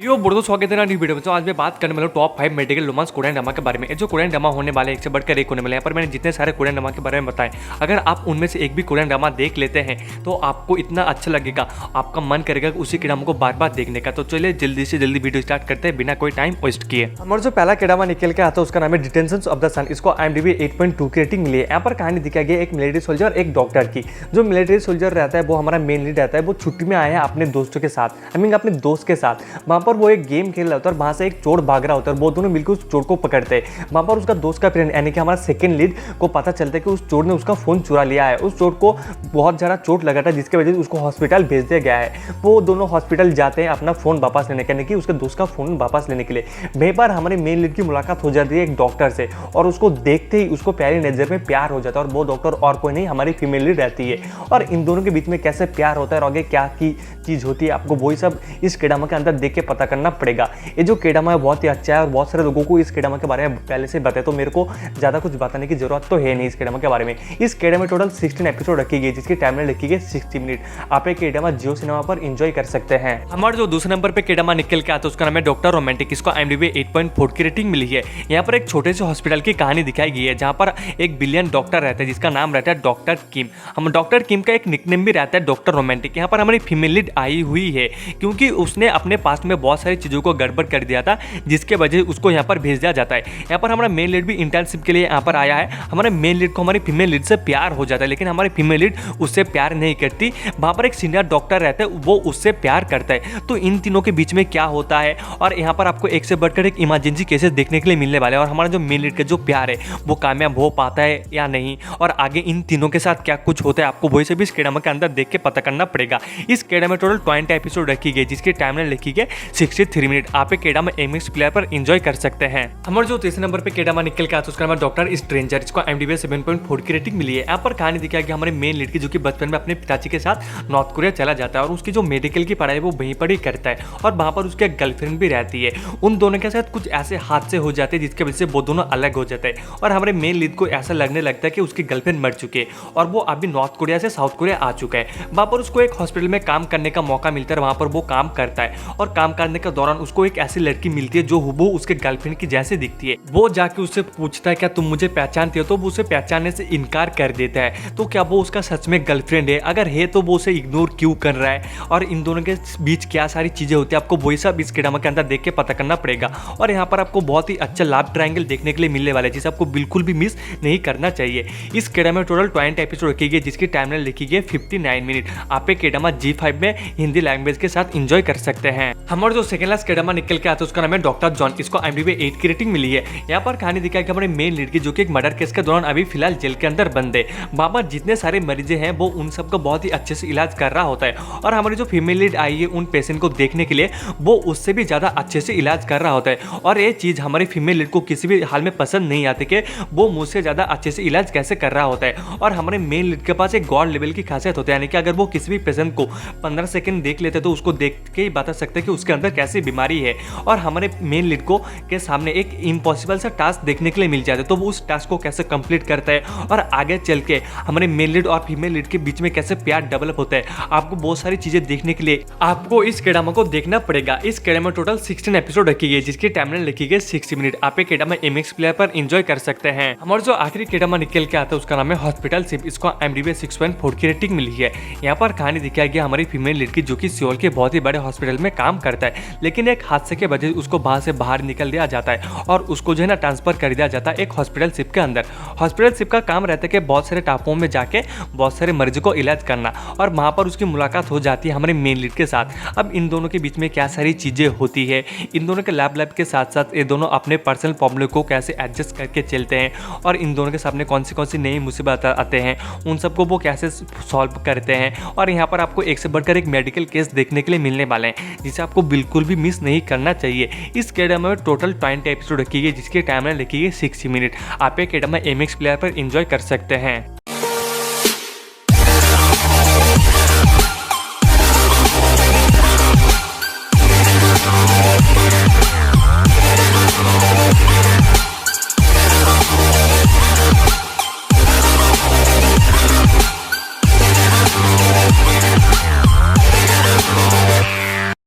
यो बुढ़ो स्वागत है ना न्यू वीडियो में। तो आज मैं बात करने वाला हूँ top 5 medical romance Korean drama के बारे में। जो कोरियन ड्रामा होने वाले एक से बढ़कर एक होने वाले हैं। पर मैंने जितने सारे कोरियन ड्रामा के बारे में बताएं, अगर आप उनमें से एक भी कोरियन ड्रामा देख लेते हैं तो आपको इतना अच्छा लगेगा, आपका मन करेगा कि उसी के ड्रामा को बार बार देखने का। तो चलिए जल्दी से जल्दी वीडियो स्टार्ट करते हैं बिना कोई टाइम वेस्ट किए। हमारा जो पहला ड्रामा निकल के आता है उसका नाम है डिटेंशन ऑफ द सन। इसको IMDb 8.2 की रेटिंग मिली है। यहाँ पर कहानी दिखाई गई एक मिलिट्री सोल्जर एक डॉक्टर की। जो मिलिट्री सोल्जर रहता है वो हमारा मेन लीड रहता है। वो छुट्टी में आया है अपने दोस्तों के साथ, अपने दोस्त के साथ। वहाँ पर वो एक गेम खेल होता है और वहां से एक चोर भाग रहा होता है। वो दोनों मिलकर उस चोर को पकड़ते हैं। वहां पर उसका दोस्त का फ्रेंड यानी कि हमारा सेकंड लीड को पता चलता है कि उस चोर ने उसका फोन चुरा लिया है। उस चोर को बहुत ज़्यादा चोट लगा था जिसकी वजह से उसको हॉस्पिटल भेज दिया गया है। वो दोनों हॉस्पिटल जाते हैं अपना फोन वापस लेने के, यानी कि उसके दोस्त का फोन वापस लेने के लिए। वहीं पर हमारे मेन लीड की मुलाकात हो जाती है एक डॉक्टर से और उसको देखते ही उसको प्यारी नजर में प्यार हो जाता है। और वो डॉक्टर और कोई नहीं हमारी फीमेल लीड रहती है। और इन दोनों के बीच में कैसे प्यार होता है और आगे क्या की चीज़ होती है आपको वही सब इस केडामा के अंदर देख के पता करना पड़ेगा। ये जो केडामा है बहुत ही अच्छा है और बहुत सारे लोगों को इस केडामा के बारे में पहले से बताया, तो मेरे को ज़्यादा कुछ बताने की जरूरत तो है नहीं इस केडामा के बारे में। इस केडामा में टोटल 16 एपिसोड रखी गई जिसकी टाइमलाइन रखी गई 60 मिनट। आप एक केडामा जियो सिनेमा पर एंजॉय कर सकते हैं। हमारे जो दूसरे नंबर पे केडामा निकल के आता है उसका नाम है डॉक्टर रोमांटिक। इसको IMDb 8.4 की रेटिंग मिली है। यहाँ पर एक छोटे से हॉस्पिटल की कहानी दिखाई गई है जहाँ पर एक बिलियन डॉक्टर रहता है जिसका नाम रहता है डॉक्टर किम। हम डॉक्टर किम का एक निकनेम भी रहता है डॉक्टर रोमांटिक। यहाँ पर हमारी फीमेल लीड आई हुई है क्योंकि उसने अपने पास्ट में बहुत सारी चीज़ों को गड़बड़ कर दिया था जिसके वजह उसको यहाँ पर भेज दिया जाता है। यहाँ पर हमारा मेन लीड भी इंटर्नशिप के लिए यहाँ पर आया है। हमारे मेन लीड को हमारी फीमेल लीड से प्यार हो जाता है, लेकिन हमारी फीमेल लीड उससे प्यार नहीं करती। वहाँ पर एक सीनियर डॉक्टर रहता है वो उससे प्यार करता है। तो इन तीनों के बीच में क्या होता है और यहाँ पर आपको एक से बढ़कर एक इमरजेंसी केसेस देखने के लिए मिलने वाले हैं। और हमारा जो मेन लीड का जो प्यार है वो कामयाब हो पाता है या नहीं, और आगे इन तीनों के साथ क्या कुछ होता है आपको वही से भी इस केडामा के अंदर देख के पता करना पड़ेगा। इस केडामा में टोटल 20 एपिसोड रखी गई जिसकी टाइमलाइन लिखी गई 63 मिनट। आप एक केडामा MX प्लेयर पर एंजॉय कर सकते हैं। हमारे जो तीसरे नंबर पे केडामा निकल के आता है उसका नाम है डॉक्टर स्ट्रेंजर। इसको IMDb 7.4 की रेटिंग मिली है। यहाँ पर कहानी दिखाई कि हमारे मेन लीड की जो कि बचपन में अपने पिताजी के साथ नॉर्थ कोरिया चला जाता है और उसकी जो मेडिकल की पढ़ाई वो वहीं पर ही करता है और वहाँ पर उसकी गर्लफ्रेंड भी रहती है। उन दोनों के साथ कुछ ऐसे हादसे हो जाते हैं जिसकी वजह से वो दोनों अलग हो जाते हैं और हमारे मेन लीड को ऐसा लगने लगता है कि उसकी गर्लफ्रेंड मर चुकी है और वो अभी नॉर्थ कोरिया से साउथ कोरिया आ चुका है। वहाँ पर उसको एक हॉस्पिटल में काम करने का मौका मिलता है। वहाँ पर वो काम करता है और काम करने के दौरान उसको एक ऐसी लड़की मिलती है जो हुबहू उसके गर्लफ्रेंड की जैसे दिखती है। वो जाके उससे पूछता है क्या तुम मुझे पहचानती हो, तो वो उसे पहचानने से इनकार कर देता है। तो क्या वो उसका सच में गर्लफ्रेंड है? अगर है तो वो उसे इग्नोर क्यों कर रहा है और इन दोनों के बीच क्या सारी चीजें होती है आपको वही सब इस केडामा के अंदर देख के पता करना पड़ेगा। और यहाँ पर आपको बहुत ही अच्छा लव ट्रायंगल देखने के लिए मिलने वाला है जिसे आपको बिल्कुल भी मिस नहीं करना चाहिए। इस केडामा में टोटल 20 एपिसोड रखी गई जिसकी टाइमलाइन लिखी गई 59 मिनट। आप एक केडामा G5 में हिंदी लैंग्वेज के साथ एंजॉय कर सकते हैं। हमारा जो सेकंड लास्ट केडामा निकल के आता है उसका नाम है डॉक्टर जॉन। इसको IMDb 8 की रेटिंग मिली है। यहाँ पर कहानी दिखाई कि हमारे मेन लीड की जो कि एक मर्डर केस के दौरान अभी फिलहाल जेल के अंदर बंद है। वहाँ पर जितने सारे मरीजे हैं वो उन सबका बहुत ही अच्छे से इलाज कर रहा होता है और हमारी जो फीमेल लीड आई है उन पेशेंट को देखने के लिए वो उससे भी ज़्यादा अच्छे से इलाज कर रहा होता है। और ये चीज़ हमारी फीमेल लीड को किसी भी हाल में पसंद नहीं आती कि वो मुझसे ज़्यादा अच्छे से इलाज कैसे कर रहा होता है। और हमारे मेन लीड के पास एक गॉड लेवल की खासियत होती है, यानी कि अगर वो किसी भी पेशेंट को 15 सेकंड देख लेते तो उसको देख के ही बता सकते कि उसके अंदर कैसी बीमारी है। और हमारे मेन लीड को के सामने एक इम्पॉसिबल सा टास्क देखने के लिए मिल जाता है तो वो उस टास्क को कैसे कंप्लीट करता है और आगे चल के हमारे मेन लीड और फीमेल लीड के बीच में कैसे प्यार डेवलप होता है। आपको बहुत सारी चीजें देखने के लिए आपको इस केडामा को देखना पड़ेगा। इस केडामा में टोटल 16 एपिसोड रखी गई जिसकी टाइमलाइन लिखी गई 60 मिनट। आप एक केडामा MX प्लेयर पर एंजॉय कर सकते हैं। हमारा जो आखिरी केडामा निकल के आता है उसका नाम है हॉस्पिटल शिप। इसको IMDb 6.4 की रेटिंग मिली है। यहाँ पर कहानी दिखाई गई हमारी फीमेल लीड की जो कि सियोल के बहुत ही बड़े हॉस्पिटल में काम करता है, लेकिन एक हादसे के वजह उसको वहां से बाहर निकल दिया जाता है और उसको जो है ना ट्रांसफर कर दिया जाता है एक हॉस्पिटल शिप के अंदर। हॉस्पिटल शिप का काम रहता है कि बहुत सारे टापुओं में जाके बहुत सारे मरीजों को इलाज करना और वहाँ पर उसकी मुलाकात हो जाती है हमारे मेन लीड के साथ। अब इन दोनों के बीच में क्या सारी चीज़ें होती है, इन दोनों के लैब के साथ साथ ये दोनों अपने पर्सनल प्रॉब्लम को कैसे एडजस्ट करके चलते हैं और इन दोनों के सामने कौन सी नई मुसीबत आते हैं उन सबको वो कैसे सॉल्व करते हैं। और यहाँ पर आपको एक से बढ़कर एक मेडिकल केस देखने के लिए मिलने वाले हैं जिसे आपको बिल्कुल भी मिस नहीं करना चाहिए। इस केडामा में टोटल 20 एपिसोड रखी गई जिसकी टाइमलाइन लिखी गई 60 मिनट। आप एक केडामा MX प्लेयर पर एंजॉय कर सकते हैं।